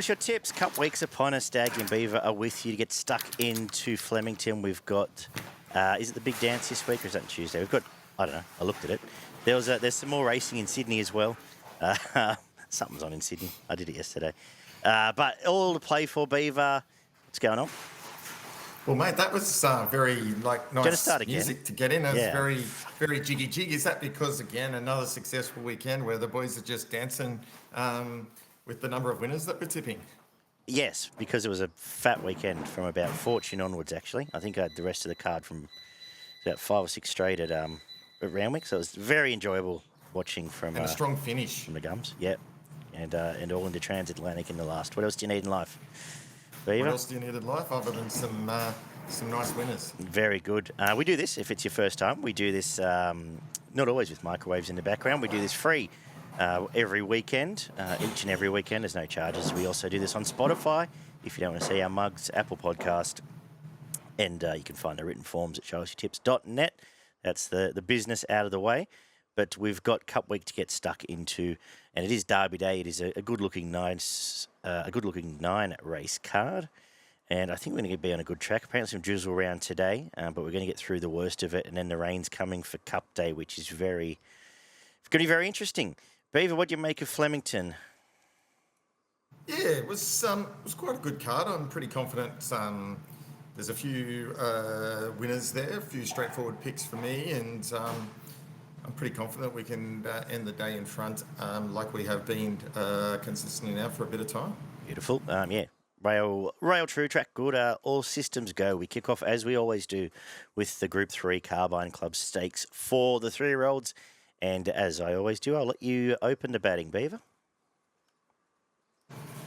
us your tips. Cup week's upon us. Daggy Beaver are with you to get stuck into Flemington. We've got, is it the big dance this week or is that Tuesday? We've got, I don't know, I looked at it. There's some more racing in Sydney as well. Something's on in Sydney. I did it yesterday. But all to play for, Beaver. What's going on? Well, mate, that was very nice music to get in. It was very, very jiggy. Is that because, again, another successful weekend where the boys are just dancing with the number of winners that we're tipping? Yes, because it was a fat weekend from about Fortune onwards, actually. I think I had the rest of the card from about 5 or 6 straight at Randwick, so it was very enjoyable watching from... And a strong finish. From the gums, yep. And all into transatlantic in the last. What else do you need in life? Beaver? What else do you need in life other than some nice winners? Very good. We do this, if it's your first time, we do this not always with microwaves in the background. We do this free every weekend, each and every weekend. There's no charges. We also do this on Spotify. If you don't want to see our mugs, Apple Podcast. And you can find the written forms at showusyourtips.net. That's the business out of the way. But we've got Cup Week to get stuck into, and it is Derby Day. It is a good-looking nine race card, and I think we're going to be on a good track. Apparently some drizzle around today, but we're going to get through the worst of it, and then the rain's coming for Cup Day, which is going to be very interesting. Beaver, what do you make of Flemington? Yeah, it was quite a good card. I'm pretty confident. There's a few winners there, a few straightforward picks for me, and I'm pretty confident we can end the day in front like we have been consistently now for a bit of time. Beautiful. Yeah. Rail True Track, good. All systems go. We kick off, as we always do, with the Group 3 Carbine Club Stakes for the 3-year-olds. And as I always do, I'll let you open the batting, Beaver.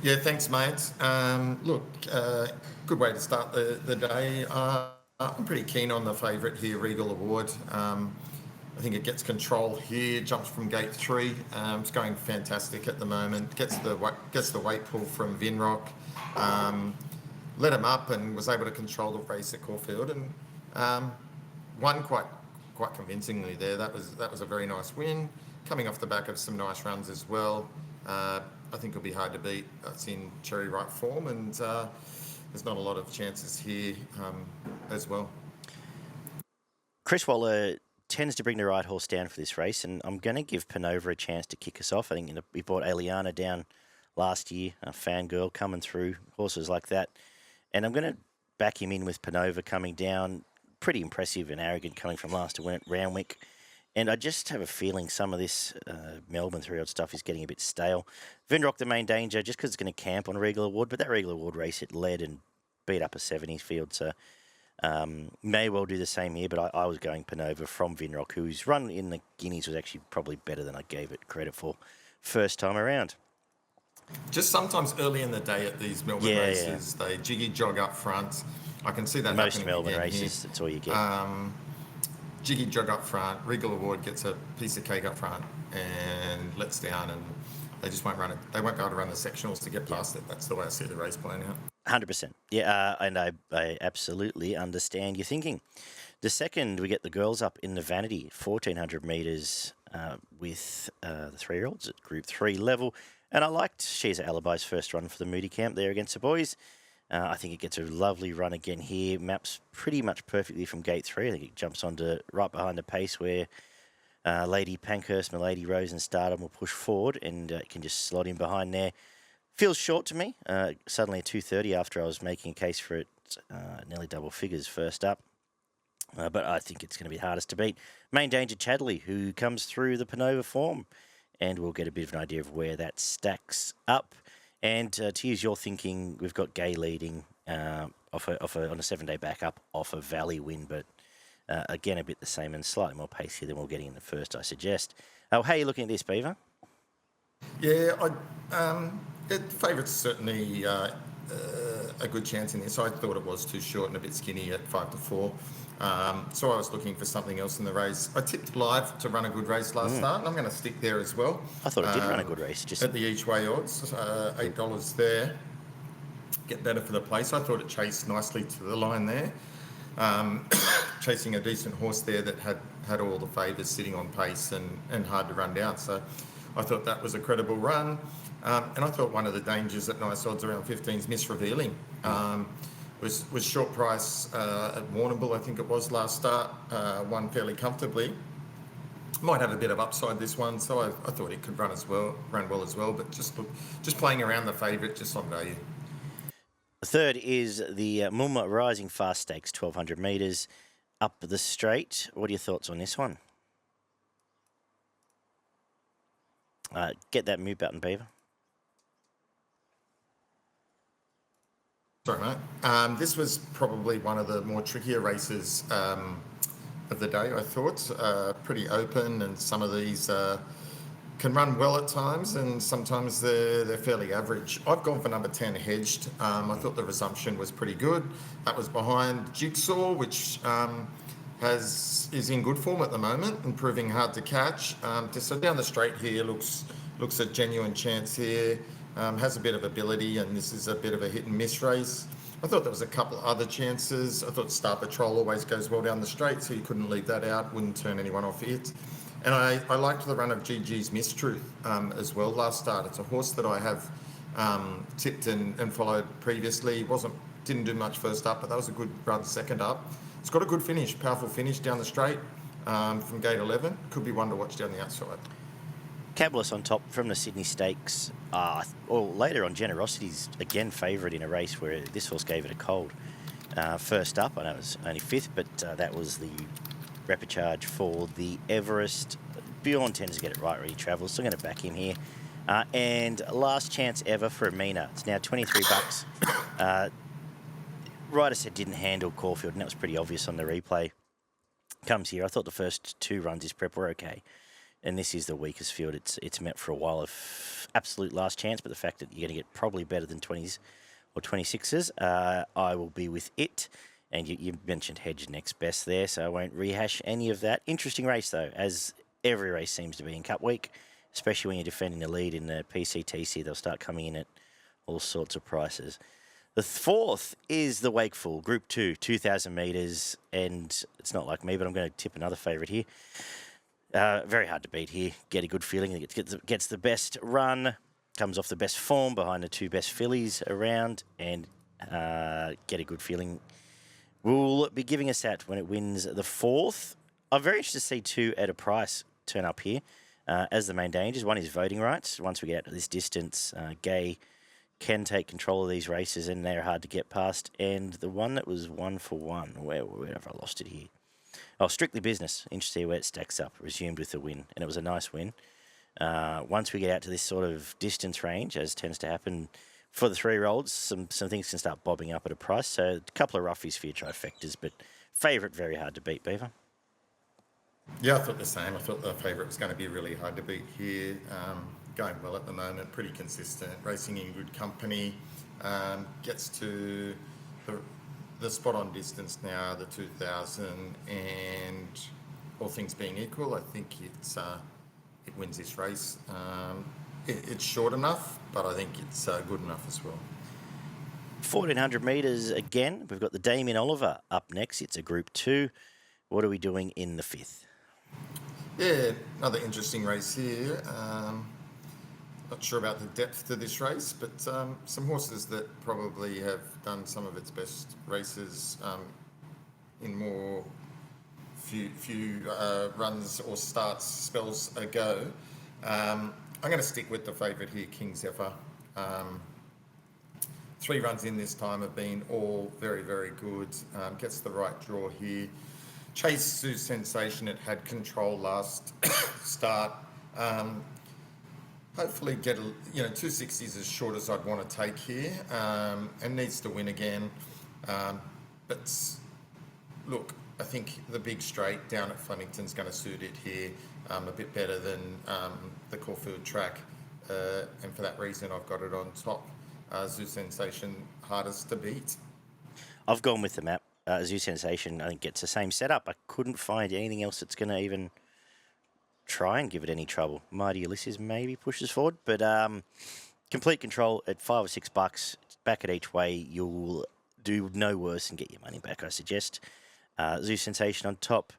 Yeah, thanks, mate. Look, good way to start the day. I'm pretty keen on the favourite here, Regal Award. I think it gets control here, jumps from gate 3. It's going fantastic at the moment. Gets the weight pull from Vinrock. Let him up and was able to control the race at Caulfield and won quite convincingly there. That was a very nice win, coming off the back of some nice runs as well. I think it'll be hard to beat. That's in cherry ripe form, and there's not a lot of chances here as well. Chris Waller tends to bring the right horse down for this race, and I'm going to give Panova a chance to kick us off. I think we brought Eliana down last year, a fangirl coming through, horses like that. And I'm going to back him in with Panova coming down, pretty impressive and arrogant coming from last to win at Randwick. And I just have a feeling some of this Melbourne 3-year-old stuff is getting a bit stale. Vinrock, the main danger, just because it's going to camp on a Regal Award, but that Regal Award race, it led and beat up a 70s field, so... may well do the same here, but I was going Panova from Vinrock, whose run in the Guineas was actually probably better than I gave it credit for first time around. Just sometimes early in the day at these Melbourne races, they jiggy jog up front. I can see that most happening Melbourne again races, here. that's all you get. Jiggy jog up front, Regal Award gets a piece of cake up front and lets down, and they just won't run it. They won't be able to run the sectionals to get past it. That's the way I see the race playing out. 100%. Yeah, and I absolutely understand your thinking. The second, we get the girls up in the Vanity, 1,400 metres with the 3-year-olds at Group 3 level. And I liked She's Alibi's first run for the Moody Camp there against the boys. I think it gets a lovely run again here. Maps pretty much perfectly from gate 3. I think it jumps onto right behind the pace where Lady Pankhurst, Milady Rose and Stardom will push forward, and it can just slot in behind there. Feels short to me. Suddenly a 2:30 after I was making a case for it, nearly double figures first up. But I think it's going to be hardest to beat. Main danger, Chadley, who comes through the Panova form, and we'll get a bit of an idea of where that stacks up. And to use your thinking, we've got Gay leading on a 7-day backup off a Valley win, but again a bit the same and slightly more pacey than we're getting in the first, I suggest. How are you looking at this, Beaver? Yeah, the favourite's certainly a good chance in this. I thought it was too short and a bit skinny at 5-4. So I was looking for something else in the race. I tipped Live to run a good race last start, and I'm going to stick there as well. I thought it did run a good race. Just at the each way odds, $8 there. Get better for the place. I thought it chased nicely to the line there. Chasing a decent horse there that had all the favours sitting on pace and hard to run down. So I thought that was a credible run. And I thought one of the dangers at nice odds around 15 is misrevealing. Was short price at Warrnambool, I think it was last start, won fairly comfortably. Might have a bit of upside this one, so I thought it could run well as well. But just playing around the favourite, just on value. The third is the Mulma Rising Fast Stakes, 1,200 metres up the straight. What are your thoughts on this one? Get that mute button, Beaver. Sorry, mate. This was probably one of the more trickier races of the day, I thought. Pretty open, and some of these can run well at times, and sometimes they're fairly average. I've gone for number 10, Hedged. I thought the resumption was pretty good. That was behind Jigsaw, which is in good form at the moment and proving hard to catch. So down the straight here looks a genuine chance here. Has a bit of ability, and this is a bit of a hit and miss race. I thought there was a couple other chances. I thought Star Patrol always goes well down the straight, so you couldn't leave that out, wouldn't turn anyone off it. And I liked the run of GG's Mistruth as well last start. It's a horse that I have tipped and followed previously. Didn't do much first up, but that was a good run second up. It's got a good finish, powerful finish down the straight from gate 11. Could be one to watch down the outside. Cabalus on top from the Sydney Stakes. Later on, Generosity's again favourite in a race where this horse gave it a cold. First up, I know it was only fifth, but that was the repechage for the Everest. Bjorn tends to get it right where he travels, so I'm going to back him here. And last chance ever for Amina. It's now $23. Ryder said didn't handle Caulfield, and that was pretty obvious on the replay. Comes here. I thought the first two runs his prep were okay. And this is the weakest field it's met for a while of absolute last chance, but the fact that you're going to get probably better than 20s or 26s, I will be with it. And you mentioned Hedge next best there, so I won't rehash any of that. Interesting race, though, as every race seems to be in Cup Week, especially when you're defending the lead in the PCTC. They'll start coming in at all sorts of prices. The fourth is the Wakeful, Group 2, 2,000 metres, and it's not like me, but I'm going to tip another favourite here. Very hard to beat here. Get a good feeling. It gets the best run, comes off the best form behind the two best fillies around, and get a good feeling. Will be giving us that when it wins the fourth. I'm very interested to see two at a price turn up here as the main dangers. One is voting rights. Once we get out to this distance, Gay can take control of these races, and they're hard to get past. And the one that was 1 for 1, where have I lost it here? Oh, Strictly Business. Interesting to see where it stacks up. Resumed with a win, and it was a nice win. Once we get out to this sort of distance range, as tends to happen for the 3-year-olds, some things can start bobbing up at a price. So a couple of roughies for your trifectas, but favourite very hard to beat, Beaver. Yeah, I thought the same. I thought the favourite was going to be really hard to beat here. Going well at the moment, pretty consistent, racing in good company. Gets to the spot on distance now, the 2,000, and all things being equal, I think it wins this race. It's short enough, but I think it's good enough as well. 1,400 metres again. We've got the Damien Oliver up next. It's a Group 2. What are we doing in the fifth? Yeah, another interesting race here. Not sure about the depth to this race, but some horses that probably have done some of its best races in more few runs or spells ago. I'm going to stick with the favourite here, King Zephyr. 3 runs in this time have been all very, very good. Gets the right draw here. Chase Zou Sensation, it had control last start. Hopefully get 260 is as short as I'd want to take here, and needs to win again. But look, I think the big straight down at Flemington's going to suit it here a bit better than the Caulfield track, and for that reason I've got it on top. Zou Sensation, hardest to beat. I've gone with the map. Zou Sensation, I think, gets the same setup. I couldn't find anything else that's going to even try and give it any trouble. Mighty Ulysses maybe pushes forward, but complete control at $5 or $6. Back at each way, you'll do no worse and get your money back, I suggest. Zou Sensation on top.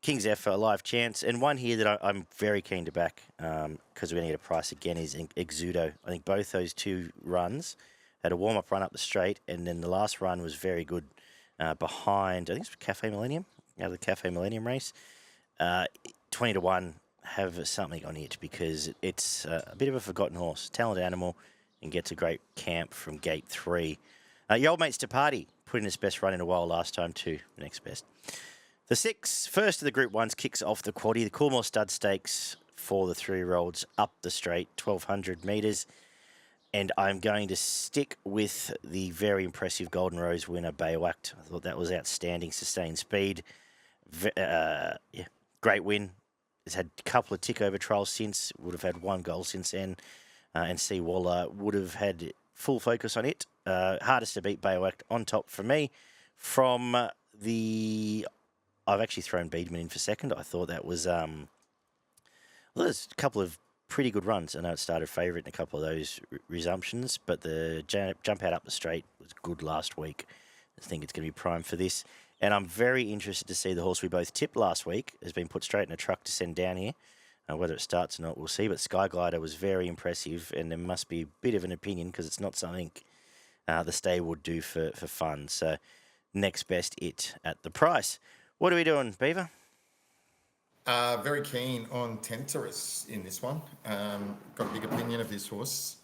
King's Effort, a live chance. And one here that I'm very keen to back because we're going to get a price again is Exudo. I think both those two runs had a warm-up run up the straight, and then the last run was very good behind, I think it's Cafe Millennium, out of the Cafe Millennium race. 20 to 1, have something on it because it's a bit of a forgotten horse, talented animal, and gets a great camp from gate 3. Your old mate's to party, put in his best run in a while last time too, next best. The first of the Group 1s kicks off the quaddie, the Coolmore Stud Stakes for the 3-year-olds up the straight, 1,200 metres. And I'm going to stick with the very impressive Golden Rose winner, Baywakt. I thought that was outstanding, sustained speed. Great win. It's had a couple of tick-over trials since, would have had one goal since then. And C. Waller would have had full focus on it. Hardest to beat, Baywakt on top for me. From I've actually thrown Beedman in for second. I thought that was there's a couple of pretty good runs. I know it started favourite in a couple of those resumptions, but the jump out up the straight was good last week. I think it's going to be prime for this. And I'm very interested to see the horse we both tipped last week has been put straight in a truck to send down here. Whether it starts or not, we'll see. But Sky Glider was very impressive, and there must be a bit of an opinion because it's not something the stay would do for fun. So next best it at the price. What are we doing, Beaver? Very keen on Tenterus in this one. Got a big opinion of this horse.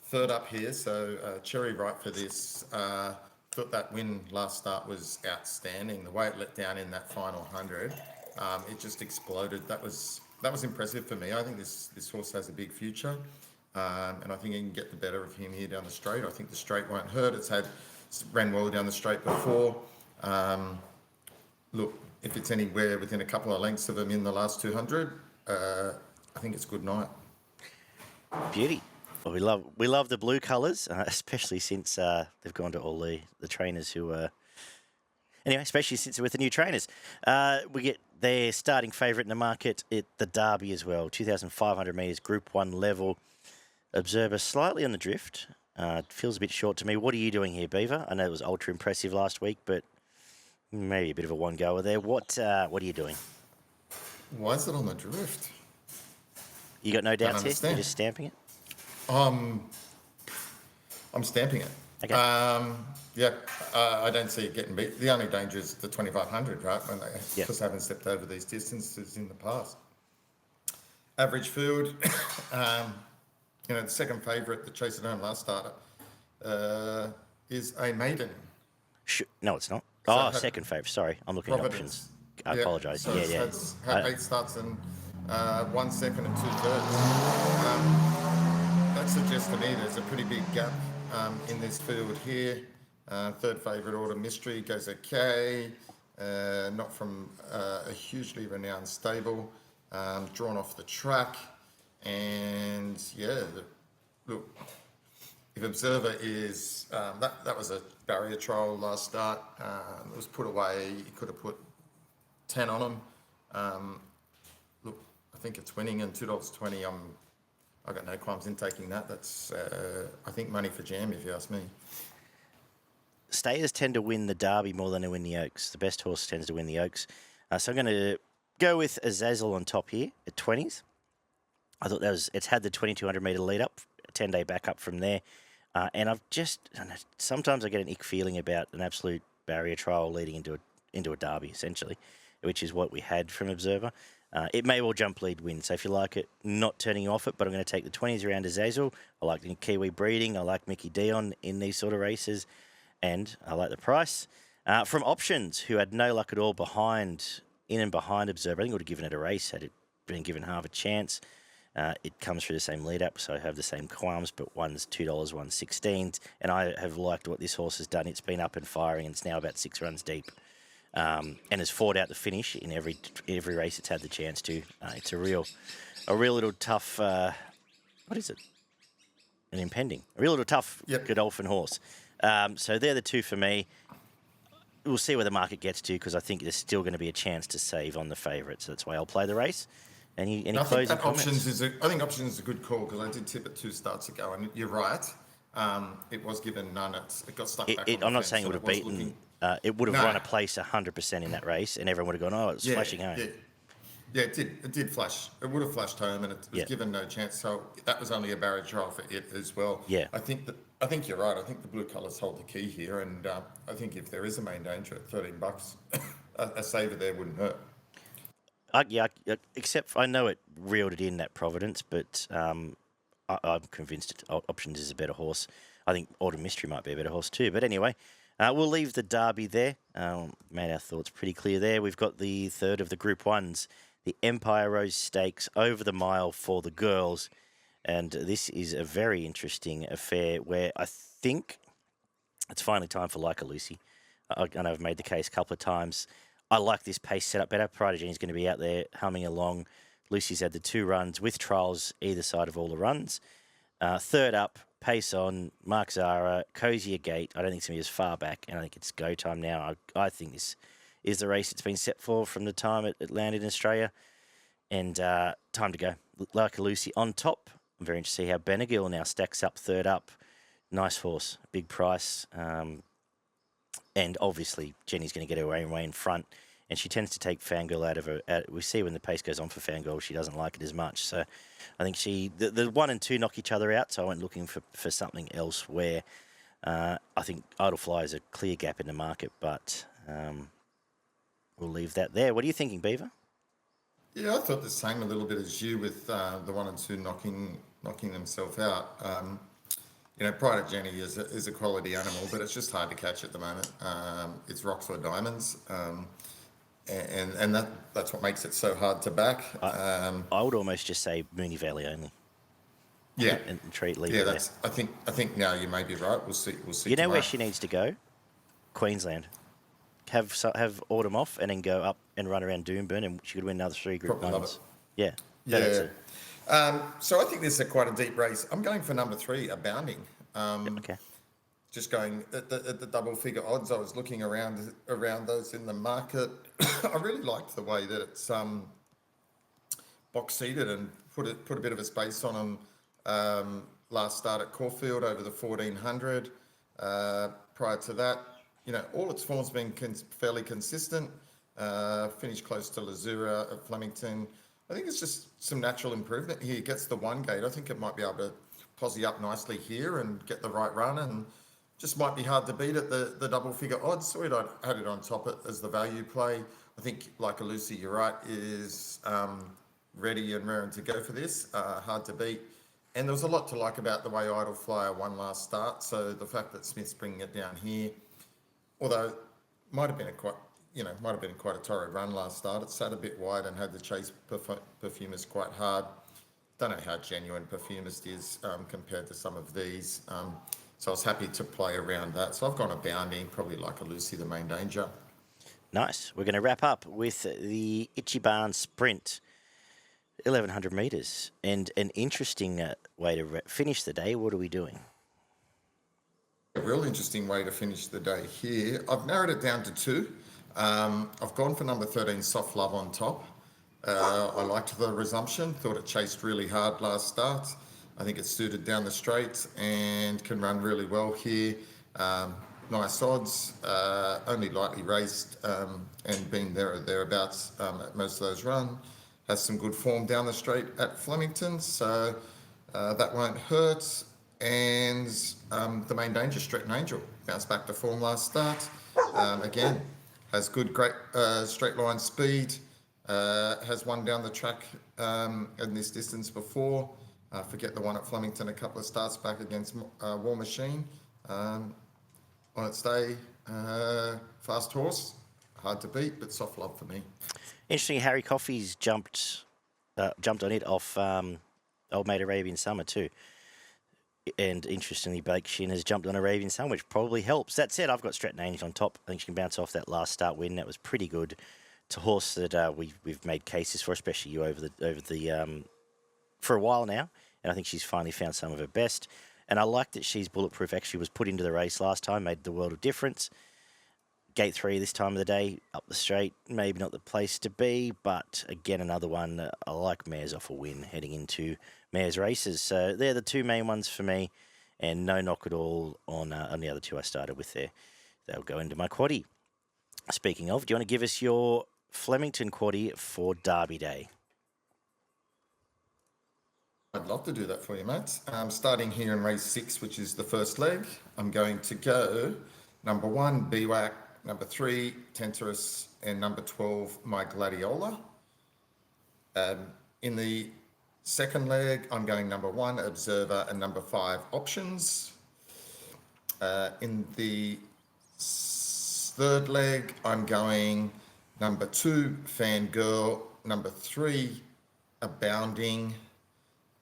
Third up here, so cherry right for this. Thought that win last start was outstanding. The way it let down in that final 100, it just exploded. That was impressive for me. I think this horse has a big future, and I think he can get the better of him here down the straight. I think the straight won't hurt. It's ran well down the straight before. Look, if it's anywhere within a couple of lengths of him in the last 200, I think it's good night. Beauty. Well, we love the blue colours, especially since they've gone to all the trainers who anyway, especially since they're with the new trainers. We get their starting favourite in the market at the Derby as well, 2,500 metres, Group 1 level. Observer slightly on the drift. Feels a bit short to me. What are you doing here, Beaver? I know it was ultra impressive last week, but maybe a bit of a one-goer there. What are you doing? Why is it on the drift? You got no doubts here? You're just stamping it? I'm stamping it. Okay. I don't see it getting beat. The only danger is the 2,500, right? When they just haven't stepped over these distances in the past. Average field, the second favourite that chased it home last starter is a maiden. No, it's not. Second favourite. Sorry, I'm looking at options. I apologise. So it's had 8 starts and 1 second and 2 thirds. That suggests to me there's a pretty big gap in this field here. Third favourite, Order Mystery, goes okay. Not from a hugely renowned stable. Drawn off the track. And look, if Observer is... that was a barrier trial last start. It was put away. You could have put 10 on them. Look, I think it's winning, and $2.20, I got no qualms in taking that. That's, I think, money for jam, if you ask me. Stayers tend to win the Derby more than they win the Oaks. The best horse tends to win the Oaks. So I'm going to go with Azazel on top here at 20s. I thought it's had the 2,200 metre lead up, a 10-day back up from there. And sometimes I get an ick feeling about an absolute barrier trial leading into a Derby, essentially, which is what we had from Observer. It may well jump lead win, so if you like it, not turning off it, but I'm going to take the 20s around Azazel. I like the Kiwi breeding. I like Mickey Dion in these sort of races, and I like the price. From Options, who had no luck at all in and behind Observer. I think I would have given it a race had it been given half a chance. It comes through the same lead up, so I have the same qualms, but one's $2, one's 16, and I have liked what this horse has done. It's been up and firing, and it's now about 6 runs deep. And has fought out the finish in every race it's had the chance to. It's a real little tough. What is it? An impending. A real little tough Godolphin horse. So they're the two for me. We'll see where the market gets to because I think there's still going to be a chance to save on the favourite. So that's why I'll play the race. Any closing comments? I think Options is a good call because I did tip it 2 starts ago, and you're right. It was given none. It got stuck back. I'm not saying it would have beaten. it would have No. run a place 100% in that race, and everyone would have gone, "Oh, it's flashing home." Yeah, it did. It did flash. It would have flashed home, and it was Yeah. given no chance. So that was only a barrier trial for it as well. Yeah. I think you're right. I think the blue colours hold the key here, and I think if there is a main danger at $13, a saver there wouldn't hurt. Except I know it reeled it in at Providence, but I'm convinced Options is a better horse. I think Autumn Mystery might be a better horse too. But anyway, we'll leave the Derby there. Made our thoughts pretty clear there. We've got the third of the Group 1s, the Empire Rose Stakes over the mile for the girls. And this is a very interesting affair where I think it's finally time for Like a Lucy. I know I've made the case a couple of times. I like this pace setup better. Pride of Jenny's going to be out there humming along. Lucy's had the 2 runs with trials either side of all the runs. Third up, pace on, Mark Zara, Cozier Gate. I don't think it's going to be as far back, and I think it's go time now. I think this is the race it's been set for from the time it landed in Australia. And time to go. Like a Lucy on top. I'm very interested to see how Benegill now stacks up third up. Nice horse, big price. And obviously, Jenny's going to get her way in front. And she tends to take Fangirl out of her. We see when the pace goes on for Fangirl, she doesn't like it as much. So I think the 1 and 2 knock each other out. So I went looking for something else where I think Idle Fly is a clear gap in the market. But we'll leave that there. What are you thinking, Beaver? Yeah, I thought the same a little bit as you with the 1 and 2 knocking themselves out. Pride of Jenny is a quality animal, but it's just hard to catch at the moment. It's rocks or diamonds, and that's what makes it so hard to back. I would almost just say Mooney Valley only. Yeah, and leave yeah. it there. I think now you may be right. We'll see. You know tomorrow. where she needs to go? Queensland. Have Autumn off and then go up and run around Doomburn, and she could win another 3 Group 1s. Yeah. That's it. So I think this is quite a deep race. I'm going for number 3, Abounding. Okay. Just going at the double figure odds. I was looking around those in the market. I really liked the way that it's box seated and put a bit of a space on them. Last start at Caulfield over the 1400. Prior to that, all its form's been fairly consistent. Finished close to Lazura at Flemington. I think it's just some natural improvement here. Gets the 1 gate. I think it might be able to posse up nicely here and get the right run, and just might be hard to beat at the double figure odds. So I had it on top as the value play. I think Like a Lucy, you're right, is ready and raring to go for this. Hard to beat. And there was a lot to like about the way Idle Flyer won last start. So the fact that Smith's bringing it down here, although might have been quite a torrid run last start. It sat a bit wide and had the chase Perfumist quite hard. Don't know how genuine Perfumist is compared to some of these. So I was happy to play around that. So I've gone Abounding, probably Like a Lucy, the main danger. Nice. We're going to wrap up with the Itchy Barn Sprint, 1,100 metres. And an interesting way to finish the day. What are we doing? A real interesting way to finish the day here. I've narrowed it down to 2. I've gone for number 13, Soft Love on top. I liked the resumption. Thought it chased really hard last start. I think it's suited down the straight and can run really well here. Nice odds. Only lightly raced and been there or thereabouts at most of those runs. Has some good form down the straight at Flemington, so that won't hurt. And the main danger, Stretton Angel, bounced back to form last start. Again, has great straight line speed. Has won down the track in this distance before. Forget the one at Flemington a couple of starts back against War Machine. On its day, fast horse, hard to beat, but Soft Love for me. Interesting, Harry Coffey's jumped on it off Old Mate Arabian Summer too. And interestingly, Blake Shin has jumped on Arabian Sun, which probably helps. That said, I've got Stretton Angel on top. I think she can bounce off that last start win. That was pretty good. It's a horse that we've made cases for, especially you over the for a while now. And I think she's finally found some of her best. And I like that she's bulletproof. Actually, was put into the race last time, made the world of difference. Gate 3 this time of the day, up the straight, maybe not the place to be, but again, another one. I like mares off a win heading into mares races. So they're the 2 main ones for me, and no knock at all on the other 2 I started with there. They'll go into my quaddie. Speaking of, do you want to give us your Flemington quaddie for Derby Day? I'd love to do that for you, mate. Starting here in race 6, which is the first leg, I'm going to go number 1, BWAC, number 3, Tenterus, and number 12, My Gladiola. In the second leg, I'm going number 1, Observer, and number 5, Options. In the third leg, I'm going number 2, Fangirl, number 3, Abounding,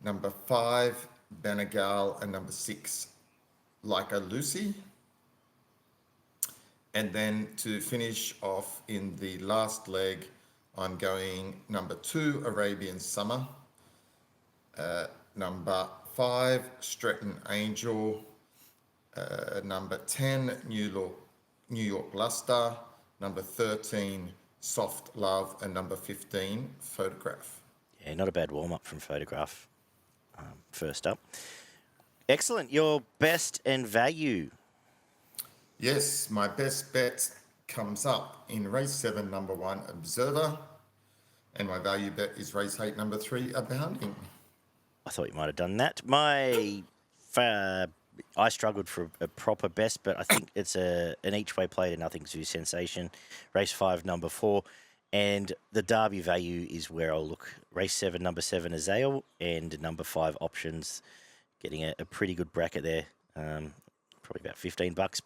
number 5, Benegal, and number 6, Like a Lucy. And then to finish off in the last leg, I'm going number 2, Arabian Summer, number 5, Stretton Angel, number 10, New York Luster, number 13, Soft Love, and number 15, Photograph. Yeah, not a bad warm-up from Photograph. First up. Excellent. Your best and value. Yes, my best bet comes up in race 7, number 1, Observer. And my value bet is race 8, number 3, Abounding. I thought you might have done that. I struggled for a proper best, but I think it's an each-way play to N4 Zou Sensation. Race 5, number 4. And the Derby value is where I'll look. Race 7, number 7, Azazel, and number 5, Options. Getting a pretty good bracket there. Probably about $15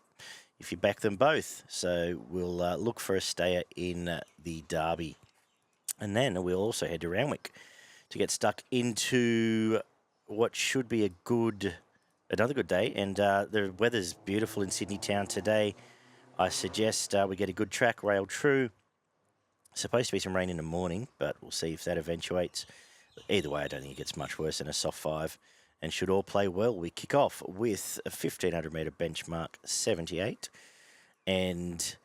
if you back them both. So we'll look for a stayer in the Derby. And then we'll also head to Randwick to get stuck into what should be another good day. And the weather's beautiful in Sydney town today. I suggest we get a good track, rail true. Supposed to be some rain in the morning, but we'll see if that eventuates. Either way, I don't think it gets much worse than a soft 5. And should all play well, we kick off with a 1,500 metre benchmark 78. And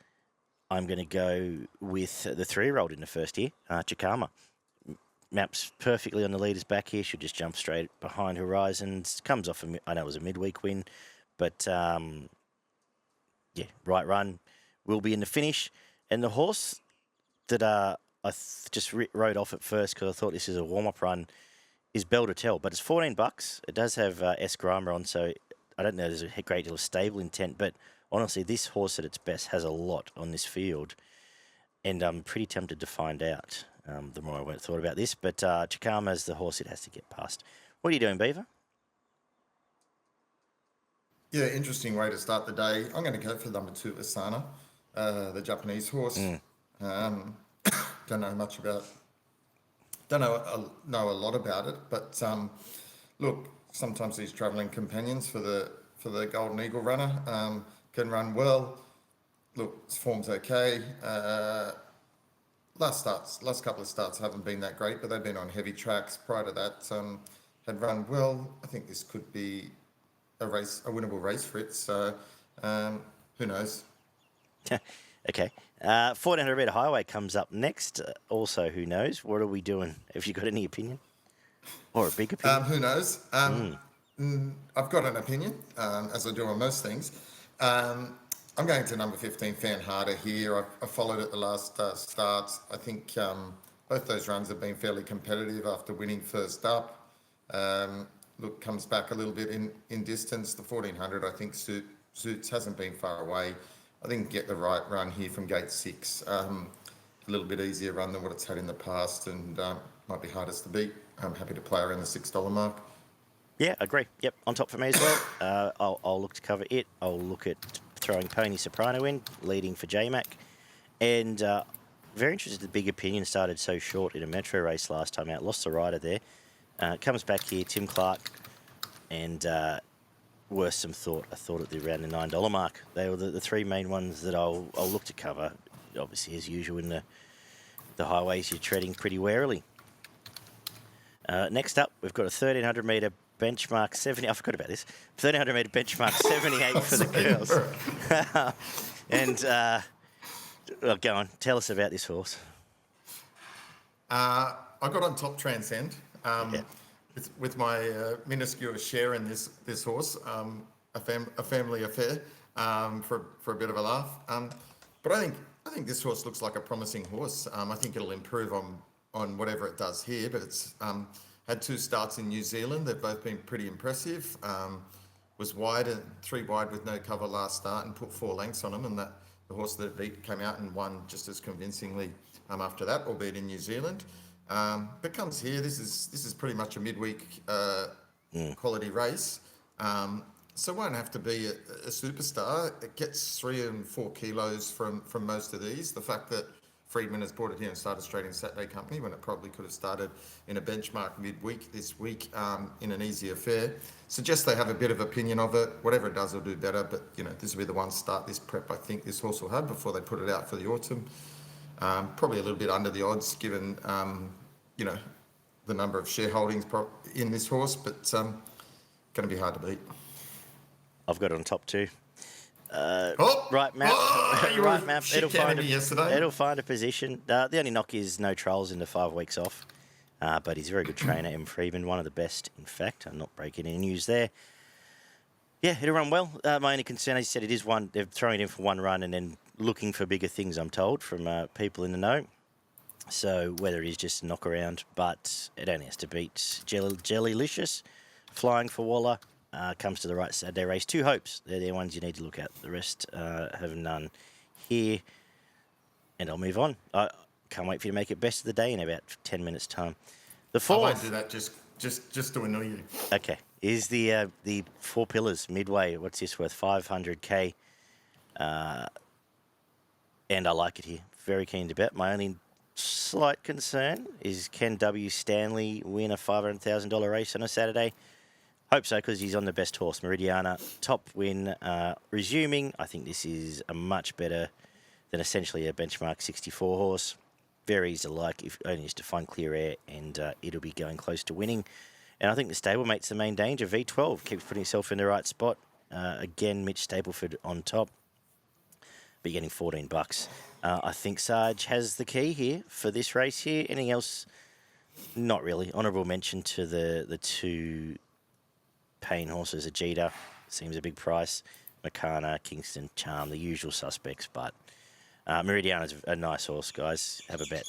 I'm going to go with the 3-year-old in the first year, Chikama. Maps perfectly on the leader's back here. Should just jump straight behind Horizons. Comes off, I know it was a midweek win, but yeah, right run. Will be in the finish. And the horse that I just rode off at first because I thought this is a warm-up run is Bell to Tell, but it's $14. It does have Esgrama on, so I don't know there's a great deal of stable intent, but honestly, this horse at its best has a lot on this field, and I'm pretty tempted to find out the more I thought about this, but Chikama is the horse it has to get past. What are you doing, Beaver? Yeah, interesting way to start the day. I'm going to go for number 2, Asana, the Japanese horse. Don't know much about, know a lot about it, but look, sometimes these travelling companions for the Golden Eagle runner can run well. Look, his form's okay. Last couple of starts haven't been that great, but they've been on heavy tracks. Prior to that, had run well. I think this could be a winnable race for it. So who knows? Okay. 1400 metre highway comes up next. Also, who knows? What are we doing? Have you got any opinion? Or a big opinion? Who knows? I've got an opinion, as I do on most things. I'm going to number 15, Fan Harder here. I followed it the last starts. I think both those runs have been fairly competitive after winning first up. Look, comes back a little bit in distance. The 1400, I think, suits hasn't been far away. I think get the right run here from gate 6. A little bit easier run than what it's had in the past, and might be hardest to beat. I'm happy to play around the $6 mark. Yeah, agree. Yep, on top for me as well. I'll look to cover it. I'll look at throwing Pony Soprano in, leading for JMac. And very interested the big opinion started so short in a metro race last time out. Lost the rider there. Comes back here, Tim Clark, and worth some thought. I thought at around the $9 mark. They were the 3 main ones that I'll look to cover. Obviously, as usual in the highways, you're treading pretty warily. Next up, we've got a 1,300 metre benchmark 70. I forgot about this. 1,300 metre benchmark 78 for the girls. And well, go on, tell us about this horse. I got on top Transcend with my minuscule share in this horse, a family affair. for a bit of a laugh. But I think this horse looks like a promising horse. I think it'll improve on whatever it does here. But it's had 2 starts in New Zealand. They've both been pretty impressive. Was wide and 3 wide with no cover last start and put 4 lengths on them. And that the horse that it beat came out and won just as convincingly after that, albeit in New Zealand. But comes here. This is pretty much a midweek quality race. So it won't have to be a superstar. It gets 3 and 4 kilos from most of these. The fact that Friedman has brought it here and started straight in Saturday Company when it probably could have started in a benchmark midweek this week in an easier fare suggests they have a bit of opinion of it. Whatever it does, will do better. But this will be the one start this prep I think this horse will have before they put it out for the autumn. Probably a little bit under the odds given the number of shareholdings in this horse, but going to be hard to beat. I've got it on top too. Oh, Right map. Right map. It'll find a position. The only knock is no trials in the 5 weeks off. But he's a very good trainer, M. Freeman, one of the best, in fact. I'm not breaking any news there. Yeah, it'll run well. My only concern, as you said, it is one. They're throwing it in for 1 run and then looking for bigger things, I'm told, from people in the know. So whether it is just a knock around, but it only has to beat Jellylicious, Flying for Waller. Comes to the right Saturday race. 2 hopes. They're the ones you need to look at. The rest have none here. And I'll move on. I can't wait for you to make it best of the day in about 10 minutes' time. The 4th. I won't do that just to annoy you. Okay. Is the 4 Pillars midway. What's this worth? 500k. And I like it here. Very keen to bet. My only slight concern is can W. Stanley win a $500,000 race on a Saturday? Hope so, because he's on the best horse, Meridiana. Top win, resuming. I think this is a much better than essentially a benchmark 64 horse. Very easy to like, if only just to find clear air, and it'll be going close to winning. And I think the stablemate's the main danger. V12 keeps putting himself in the right spot. Again, Mitch Stapleford on top. Be getting $14. I think Sarge has the key here for this race here. Anything else? Not really. Honourable mention to the 2 Payne horses. Ajita seems a big price. Makana, Kingston, Charm, the usual suspects. But Meridiana's a nice horse, guys. Have a bet.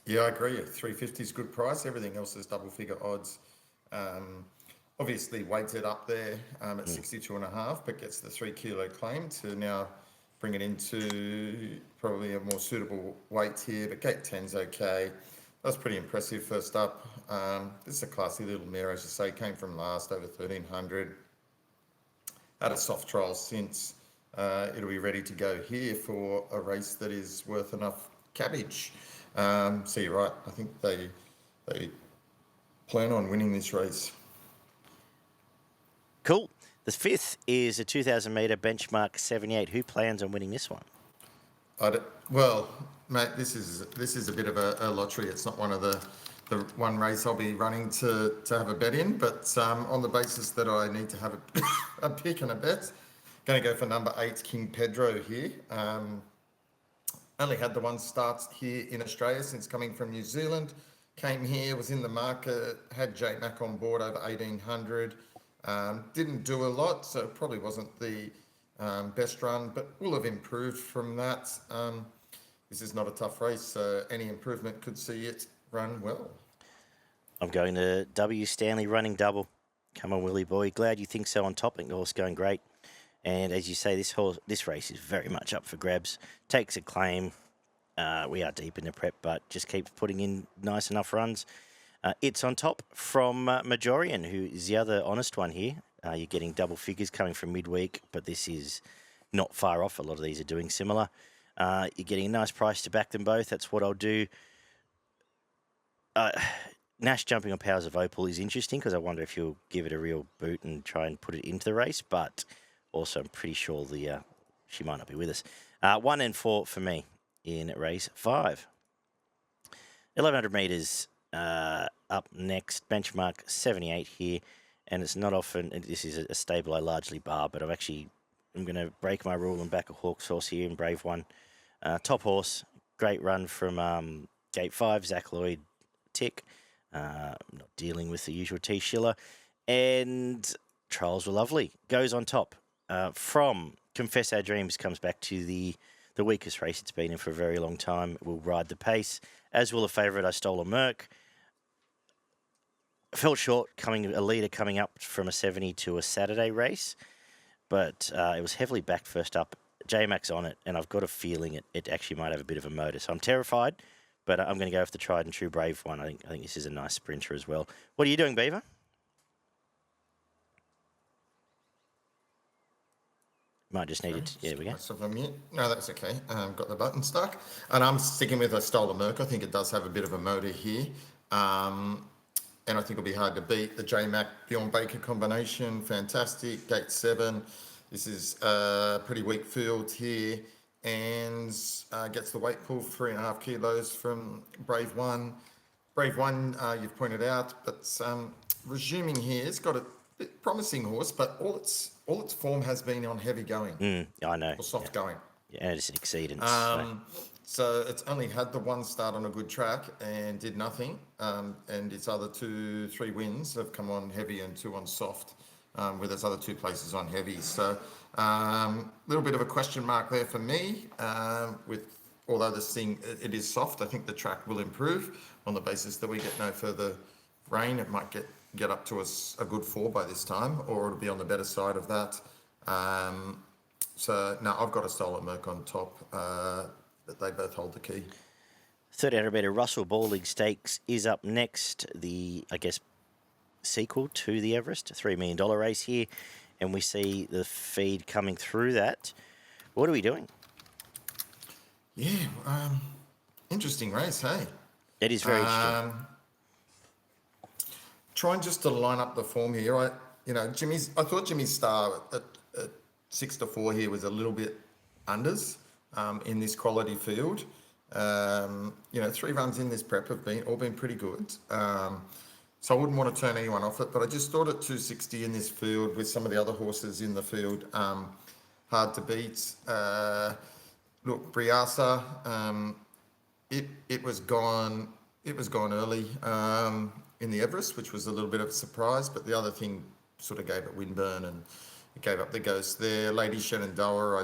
Yeah, I agree. 350 is good price. Everything else is double-figure odds. Obviously, weighted up there at 62.5, but gets the 3 kilo claim to now bring it into probably a more suitable weight here. But gate 10's okay. That was pretty impressive first up. This is a classy little mare, as you say, came from last over 1,300. Had a soft trial since. It'll be ready to go here for a race that is worth enough cabbage. So you're right. I think they plan on winning this race. Cool. The 5th is a 2,000 metre benchmark 78. Who plans on winning this one? Well, mate, this is a bit of a lottery. It's not one of the one race I'll be running to have a bet in, but on the basis that I need to have a pick and a bet, going to go for number 8, King Pedro here. Only had the 1 start here in Australia since coming from New Zealand. Came here, was in the market, had J Mac on board over 1,800. Didn't do a lot, so it probably wasn't the best run, but will have improved from that. This is not a tough race, so any improvement could see it run well. I'm going to W. Stanley running double. Come on, Willie boy. Glad you think so on top. I think the horse going great. And as you say, this race is very much up for grabs. Takes a claim. We are deep in the prep, but just keeps putting in nice enough runs. It's on top from Majorian, who is the other honest one here. You're getting double figures coming from midweek, but this is not far off. A lot of these are doing similar. You're getting a nice price to back them both. That's what I'll do. Nash jumping on Powers of Opal is interesting because I wonder if he'll give it a real boot and try and put it into the race, but also I'm pretty sure she might not be with us. 1 and 4 for me in race 5. 1,100 metres up next, benchmark 78 here, and it's not often, this is a stable I largely bar, but I'm going to break my rule and back a Hawks horse here in Brave One. Top horse, great run from gate 5, Zach Lloyd tick, not dealing with the usual T. Schiller, and trials were lovely. Goes on top. from Confess Our Dreams comes back to the weakest race it's been in for a very long time. Will ride the pace, as will a favourite, I Stole a Merc. Felt short a leader coming up from a 70 to a Saturday race, but it was heavily backed first up. J-Max on it, and I've got a feeling it actually might have a bit of a motor. So I'm terrified, but I'm going to go with the tried and true Brave one. I think this is a nice sprinter as well. What are you doing, Beaver? Might just need it. There we go. Myself on mute. No, that's okay. Got the button stuck. And I'm sticking with I Stole a Merc. I think it does have a bit of a motor here. And I think it'll be hard to beat. The J-Mac Bjorn Baker combination, fantastic. Gate 7. This is a pretty weak field here. And gets the weight pull, 3.5 kilos from Brave One. Brave One, you've pointed out, but resuming here, it's got a bit promising horse, but all its form has been on heavy going. I know. Or soft going. Yeah, it's an exceedance. So it's only had the one start on a good track and did nothing. And its other 3 wins have come on heavy and 2 on soft, with its other 2 places on heavy. So little bit of a question mark there for me. Although this thing, it is soft, I think the track will improve on the basis that we get no further rain. It might get up to a good 4 by this time, or it'll be on the better side of that. So no, I've got a Stole a Merc on top. That they both hold the key. 1300 metre Russell Balding Stakes is up next. I guess, sequel to the Everest, $3 million race here. And we see the feed coming through that. What are we doing? Yeah, interesting race, hey? It is very interesting. Trying just to line up the form here. I thought Jimmy's Star at 6 to 4 here was a little bit unders. In this quality field. 3 runs in this prep have all been pretty good. So I wouldn't want to turn anyone off it, but I just thought at 260 in this field with some of the other horses in the field, hard to beat. Look, Briasa, it was gone early in the Everest, which was a little bit of a surprise, but the other thing sort of gave it windburn and it gave up the ghost there. Lady Shenandoah,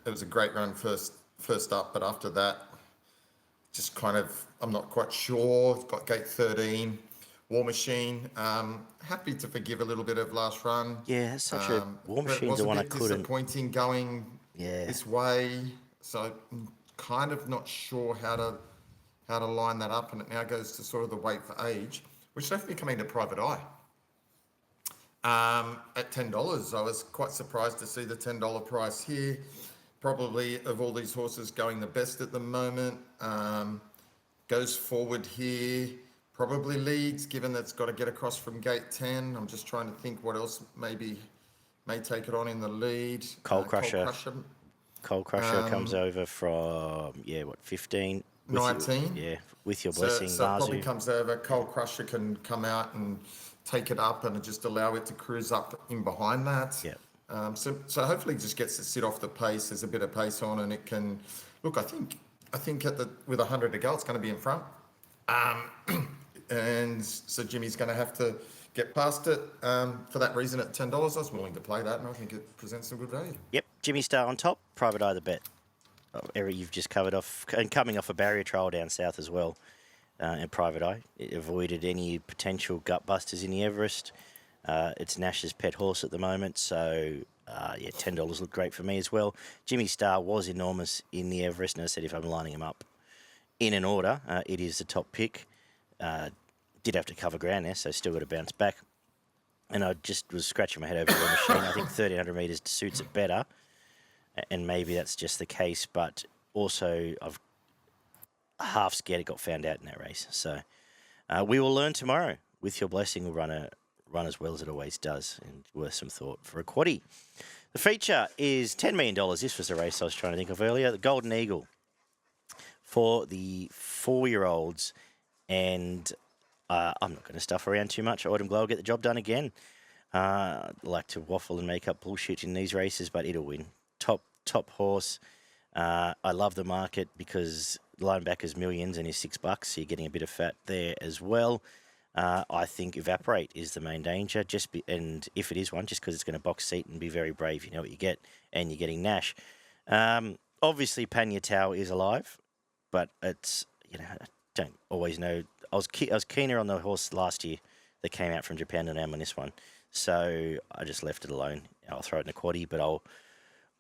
it was a great run first up, but after that, just kind of, I'm not quite sure. It's got gate 13, War Machine. Happy to forgive a little bit of last run. Yeah, such a War Machine's the one I couldn't. Disappointing going this way, so I'm kind of not sure how to line that up, and it now goes to sort of the weight for age, which left me coming to Private Eye. At $10, I was quite surprised to see the $10 price here. Probably of all these horses going the best at the moment. Goes forward here, probably leads, given that it's got to get across from gate 10. I'm just trying to think what else may take it on in the lead. Coal Crusher comes over from 15, 19. With your blessing. So it probably comes over. Coal Crusher can come out and take it up and just allow it to cruise up in behind that. Yeah. So hopefully it just gets to sit off the pace. There's a bit of pace on, and it can look. I think with 100 to go, it's going to be in front. And so Jimmy's going to have to get past it. For that reason, at $10, I was willing to play that, and I think it presents some good value. Yep, Jimmy Star on top. Private Eye the bet. Area you've just covered off, and coming off a barrier trial down south as well. And Private Eye, it avoided any potential gut busters in the Everest. It's Nash's pet horse at the moment, so $10 looked great for me as well. Jimmy Star was enormous in the Everest, and I said if I'm lining him up in an order, it is the top pick. Did have to cover ground there, so still got to bounce back. And I just was scratching my head over the machine. I think 1,300 metres suits it better, and maybe that's just the case, but also I've half scared it got found out in that race. So we will learn tomorrow. With your blessing, we'll run as well as it always does, and worth some thought for a quaddie. The feature is $10 million. This was the race I was trying to think of earlier. The Golden Eagle for the 4-year-olds, and I'm not going to stuff around too much. Autumn Glow will get the job done again. I like to waffle and make up bullshit in these races, but it'll win. Top horse. I love the market because linebackers millions and is $6, so you're getting a bit of fat there as well. I think Evaporate is the main danger. And if it is one, just because it's going to box seat and be very brave, you know what you get, and you're getting Nash. Obviously, Panya Tau is alive, but it's I don't always know. I was keener on the horse last year that came out from Japan than I am on this one, so I just left it alone. I'll throw it in a quaddie, but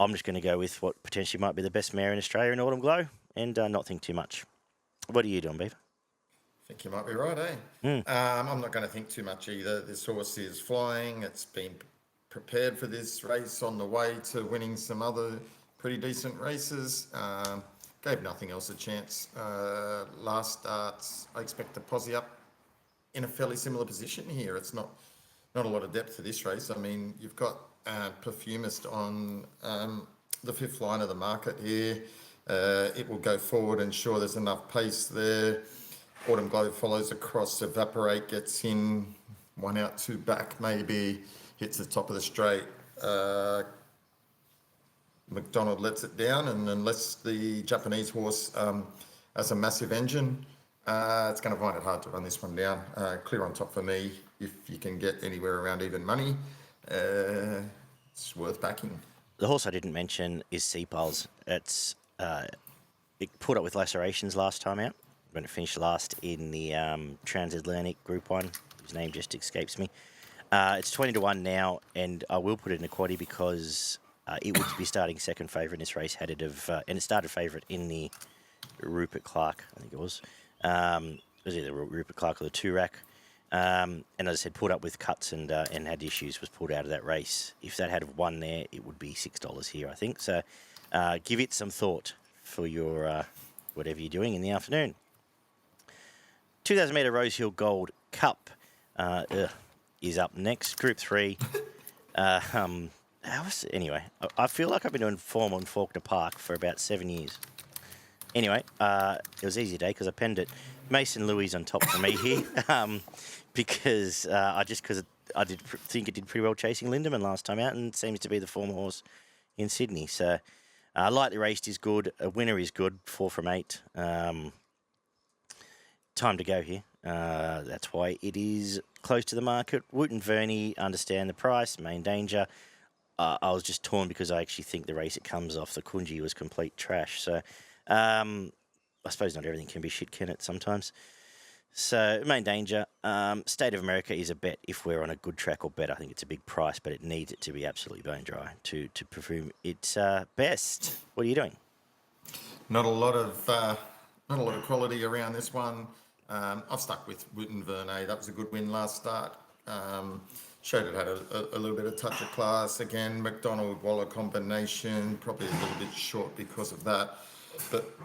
I'm just going to go with what potentially might be the best mare in Australia in Autumn Glow, and not think too much. What are you doing, Beaver? I think you might be right, eh? I'm not going to think too much either. This horse is flying. It's been prepared for this race on the way to winning some other pretty decent races. Gave nothing else a chance. Last starts, I expect to posse up in a fairly similar position here. It's not a lot of depth to this race. I mean, you've got Perfumist on the fifth line of the market here. It will go forward and sure there's enough pace there. Autumn Glow follows across, Evaporate gets in, 1 out, 2 back maybe, hits the top of the straight. McDonald lets it down, and unless the Japanese horse has a massive engine, it's going to find it hard to run this one down. Clear on top for me. If you can get anywhere around even money, it's worth backing. The horse I didn't mention is Seapulse. It put up with lacerations last time out when it finished last in the Transatlantic Group 1, whose name just escapes me. It's 20 to 1 now, and I will put it in a quaddie because it would be starting second favourite in this race, and it started favourite in the Rupert Clark, I think it was. It was either Rupert Clark or the Toorak. And as I said, put up with cuts and had issues, was pulled out of that race. If that had won there, it would be $6 here, I think. So give it some thought for your whatever you're doing in the afternoon. 2,000 metre Rosehill Gold Cup is up next. Group 3. Anyway, I feel like I've been doing form on Faulkner Park for about 7 years. Anyway, it was an easy day because I penned it. Mason Louis on top for me here because I did think it did pretty well chasing Lindemann last time out and seems to be the form horse in Sydney. So lightly raced is good. A winner is good. 4 from 8. Time to go here. That's why it is close to the market. Wooten Verney, understand the price. Main danger. I was just torn because I actually think the race it comes off, the Kunji, was complete trash. So I suppose not everything can be shit, can it, sometimes? So main danger. State of America is a bet if we're on a good track or better. I think it's a big price, but it needs it to be absolutely bone dry to perform its best. What are you doing? Not a lot of quality around this one. I've stuck with Wooten Verney. That was a good win last start. Showed it had a little bit of touch of class. Again, McDonald Waller combination, probably a little bit short because of that. But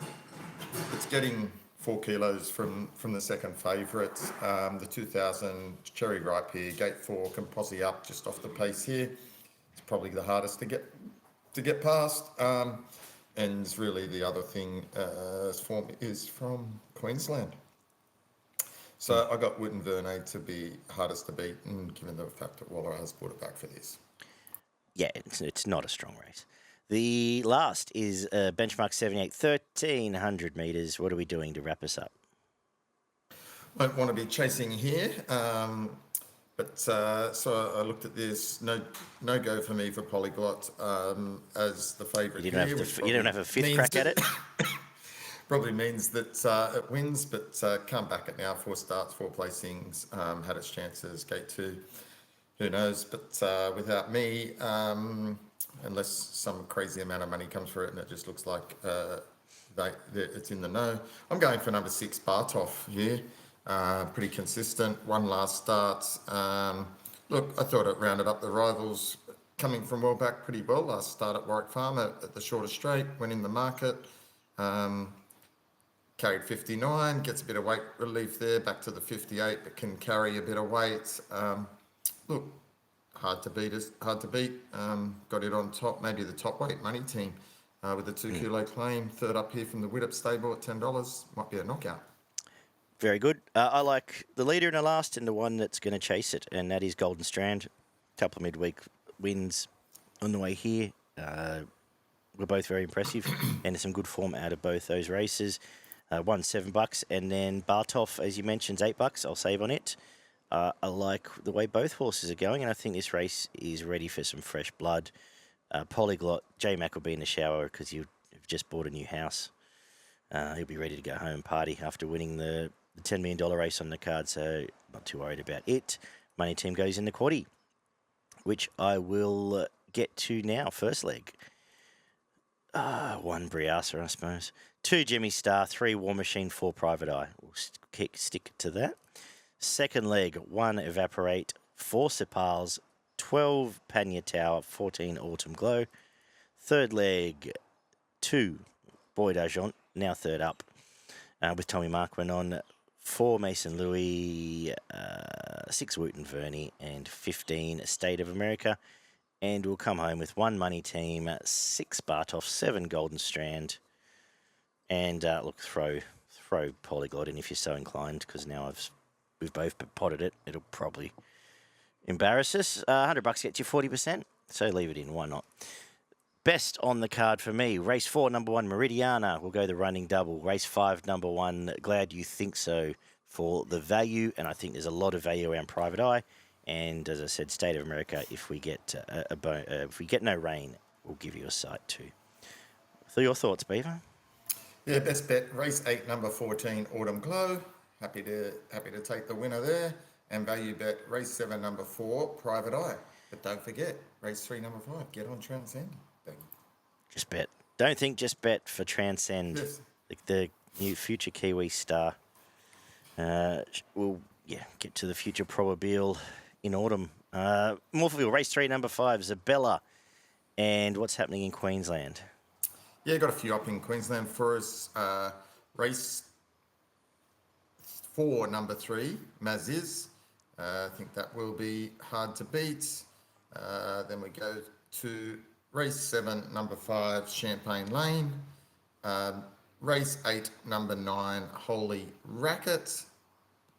it's getting 4 kilos from the second favourite. The 2000 Cherry Ripe here, gate 4, can posse up just off the pace here. It's probably the hardest to get past. And really the other thing is from Queensland. So I got Wooten Verney to be hardest to beat, and given the fact that Waller has brought it back for this. Yeah, it's not a strong race. The last is benchmark 78, 1,300 metres. What are we doing to wrap us up? Won't want to be chasing here, but so I looked at this. No go for me for Polyglot as the favourite. You don't have a fifth crack at it? Probably means that it wins, but can't back it now. 4 starts, 4 placings, had its chances. Gate 2, who knows? But without me, unless some crazy amount of money comes for it and it just looks like it's in the know. I'm going for number 6, Bartov here. Pretty consistent. 1 last start. Look, I thought it rounded up the rivals coming from well back pretty well. Last start at Warwick Farm at the shorter straight, went in the market. Carried 59, gets a bit of weight relief there, back to the 58, but can carry a bit of weight. Look, hard to beat. Got it on top, maybe the top weight money team with the 2 kilo claim. Third up here from the Widdop stable at $10. Might be a knockout. Very good. I like the leader in the last and the one that's going to chase it, and that is Golden Strand. Couple of midweek wins on the way here. Were both very impressive, and some good form out of both those races. One $7, and then Bartov, as you mentioned, $8. I'll save on it. I like the way both horses are going, and I think this race is ready for some fresh blood. Polyglot, J Mac will be in the shower because you've just bought a new house. He'll be ready to go home and party after winning the $10 million race on the card, so not too worried about it. Money team goes in the quaddie, which I will get to now. First leg. 1 Briasa, I suppose. 2 Jimmy Star, 3 War Machine, 4 Private Eye. We'll stick to that. Second leg, 1 Evaporate, 4 Sepals, 12 Panya Tower, 14 Autumn Glow. Third leg, 2 Boy d'Argent, now third up, with Tommy Markman on 4 Mason Louis, 6 Wooten Verney, and 15 State of America. And we'll come home with 1 Money Team, 6 Bartoff, 7 Golden Strand, and look, throw Polyglot in if you're so inclined, because now we've both potted it. It'll probably embarrass us. $100 gets you 40%, so leave it in. Why not? Best on the card for me, race 4, number 1, Meridiana. We'll go the running double. Race 5, number 1, Glad You Think So, for the value, and I think there's a lot of value around Private Eye. And as I said, State of America, if we get if we get no rain, we'll give you a sight too. So your thoughts, Beaver? Yeah, best bet, race 8, number 14, Autumn Glow. Happy to take the winner there. And value bet, race 7, number 4, Private Eye. But don't forget, race 3, number 5, Get On Transcend. Just bet. Don't think, just bet for Transcend. Yes. The new future Kiwi star. We'll get to the future probabile in autumn. Morpheville, race 3, number 5, Zabella. And what's happening in Queensland? Yeah, got a few up in Queensland for us. Race 4, number 3, Maziz. I think that will be hard to beat. Then we go to race 7, number 5, Champagne Lane. Race 8, number 9, Holy Racket.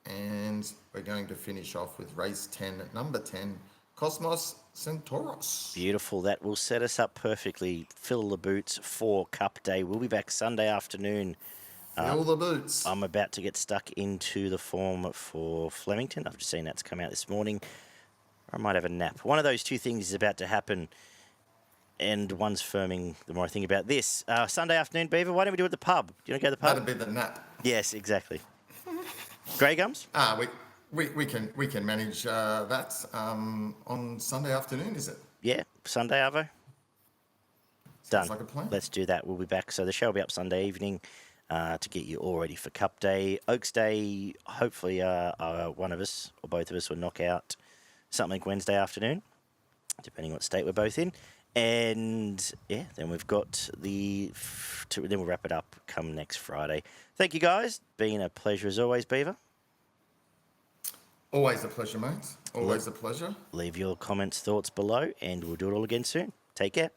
And we're going to finish off with race 10, number 10, Cosmos Centauros. Beautiful. That will set us up perfectly. Fill the boots for Cup Day. We'll be back Sunday afternoon. Fill the boots. I'm about to get stuck into the form for Flemington. I've just seen that's come out this morning. I might have a nap. One of those two things is about to happen, and one's firming the more I think about this. Sunday afternoon, Beaver, why don't we do it at the pub? Do you want to go to the pub? That'd be the nap. Yes, exactly. Grey Gums? We can manage that on Sunday afternoon, is it? Yeah, Sunday, Arvo. Done. Sounds like a plan. Let's do that. We'll be back. So the show will be up Sunday evening to get you all ready for Cup Day. Oaks Day, hopefully one of us or both of us will knock out something Wednesday afternoon, depending what state we're both in. And yeah, then we've got then we'll wrap it up come next Friday. Thank you, guys. Been a pleasure as always, Beaver. Always a pleasure, mate. Always a pleasure. Leave your comments, thoughts below, and we'll do it all again soon. Take care.